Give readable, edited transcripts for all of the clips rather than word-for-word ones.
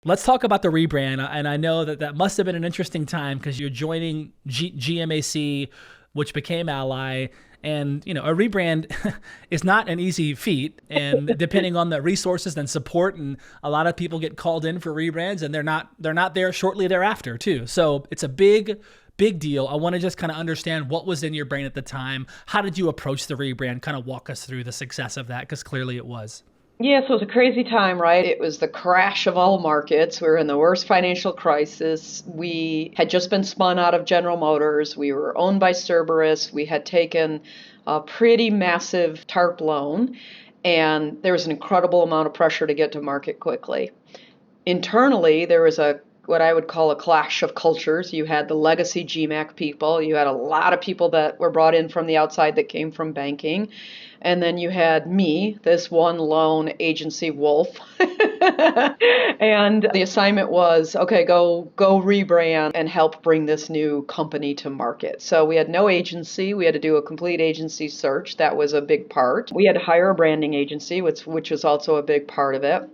Let's talk about the rebrand. And I know that that must have been an interesting time because you're joining GMAC, which became Ally. And, a rebrand is not an easy feat. And depending on the resources and support, and a lot of people get called in for rebrands and they're not there shortly thereafter too. So it's a big deal. I want to just kind of understand what was in your brain at the time. How did you approach the rebrand? Kind of walk us through the success of that, because clearly it was. Yeah, so it was a crazy time, right? It was the crash of all markets. We were in the worst financial crisis. We had just been spun out of General Motors. We were owned by Cerberus. We had taken a pretty massive TARP loan, and there was an incredible amount of pressure to get to market quickly. Internally, there was a what I would call a clash of cultures. You had the legacy GMAC people. You had a lot of people that were brought in from the outside that came from banking. And then you had me, this one lone agency wolf. And the assignment was, okay, go rebrand and help bring this new company to market. So we had no agency. We had to do a complete agency search. That was a big part. We had to hire a branding agency, which was also a big part of it.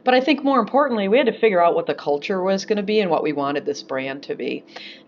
But I think more importantly, we had to figure out what the culture was going to be and what we wanted this brand to be.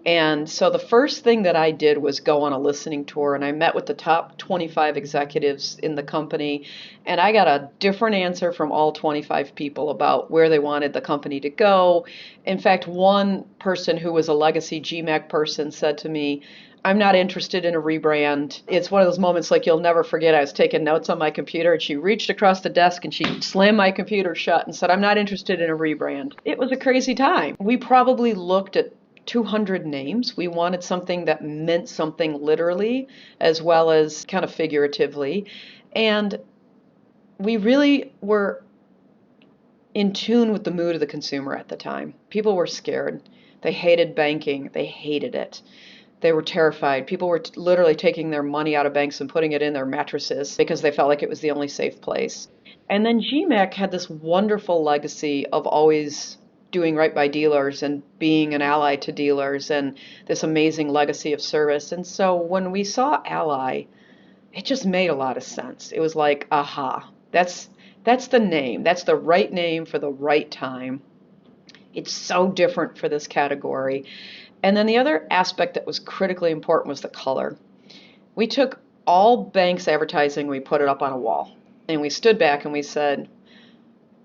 And so the first thing that I did was go on a listening tour, and I met with the top 25 executives in the company, and I got a different answer from all 25 people about where they wanted the company to go. In fact, one person who was a legacy GMAC person said to me, I'm not interested in a rebrand. It's one of those moments like you'll never forget. I was taking notes on my computer and she reached across the desk and she slammed my computer shut and said, I'm not interested in a rebrand. It was a crazy time. We probably looked at 200 names. We wanted something that meant something literally as well as kind of figuratively. And we really were in tune with the mood of the consumer at the time. People were scared. They hated banking. They hated it. They were terrified. People were literally taking their money out of banks and putting it in their mattresses because they felt like it was the only safe place. And then GMAC had this wonderful legacy of always doing right by dealers and being an ally to dealers and this amazing legacy of service. And so when we saw Ally, it just made a lot of sense. It was like, aha, that's the name. That's the right name for the right time. It's so different for this category. And then the other aspect that was critically important was the color. We took all banks' advertising, we put it up on a wall, and we stood back and we said,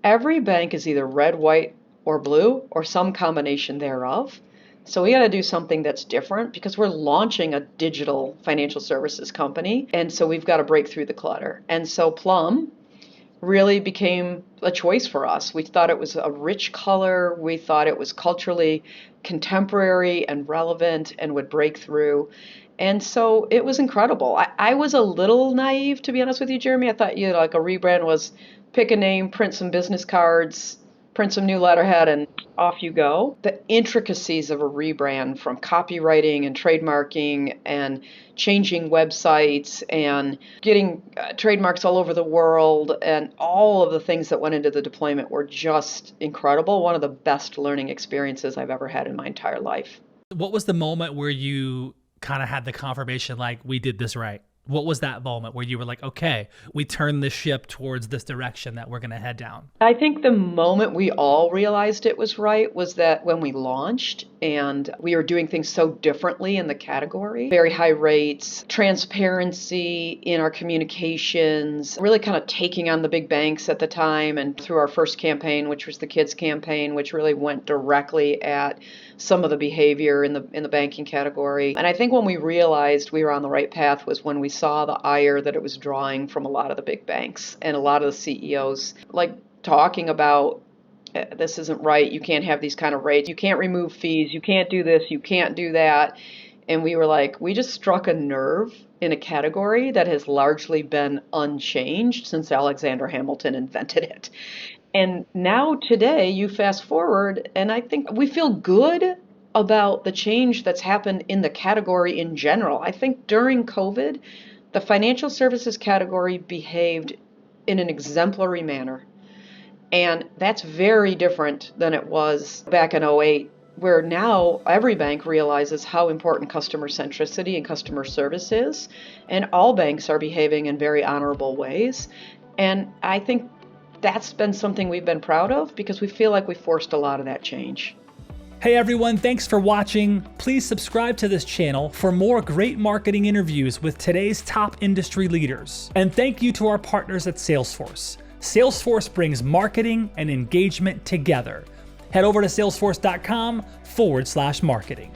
every bank is either red, white, or blue, or some combination thereof. So we got to do something that's different because we're launching a digital financial services company, and so we've got to break through the clutter. And so Plum really became a choice for us. We thought it was a rich color. We thought it was culturally contemporary and relevant and would break through. And so it was incredible. I was a little naive, to be honest with you, Jeremy. I thought, like a rebrand was pick a name, print some business cards, print some new letterhead, and off you go. The intricacies of a rebrand, from copywriting and trademarking and changing websites and getting trademarks all over the world, and all of the things that went into the deployment were just incredible. One of the best learning experiences I've ever had in my entire life. What was the moment where you kind of had the confirmation, like, we did this right? What was that moment where you were like, okay, we turned the ship towards this direction that we're going to head down? I think the moment we all realized it was right was that when we launched and we were doing things so differently in the category, very high rates, transparency in our communications, really kind of taking on the big banks at the time, and through our first campaign, which was the kids campaign, which really went directly at some of the behavior in the banking category. And I think when we realized we were on the right path was when we saw the ire that it was drawing from a lot of the big banks and a lot of the CEOs, like talking about, this isn't right, you can't have these kind of rates, you can't remove fees, you can't do this, you can't do that. And we were like, we just struck a nerve in a category that has largely been unchanged since Alexander Hamilton invented it. And now today, you fast forward, and I think we feel good about the change that's happened in the category in general. I think during COVID, the financial services category behaved in an exemplary manner. And that's very different than it was back in '08, where now every bank realizes how important customer centricity and customer service is. And all banks are behaving in very honorable ways. And I think that's been something we've been proud of because we feel like we forced a lot of that change. Hey everyone, thanks for watching. Please subscribe to this channel for more great marketing interviews with today's top industry leaders. And thank you to our partners at Salesforce. Salesforce brings marketing and engagement together. Head over to salesforce.com/marketing.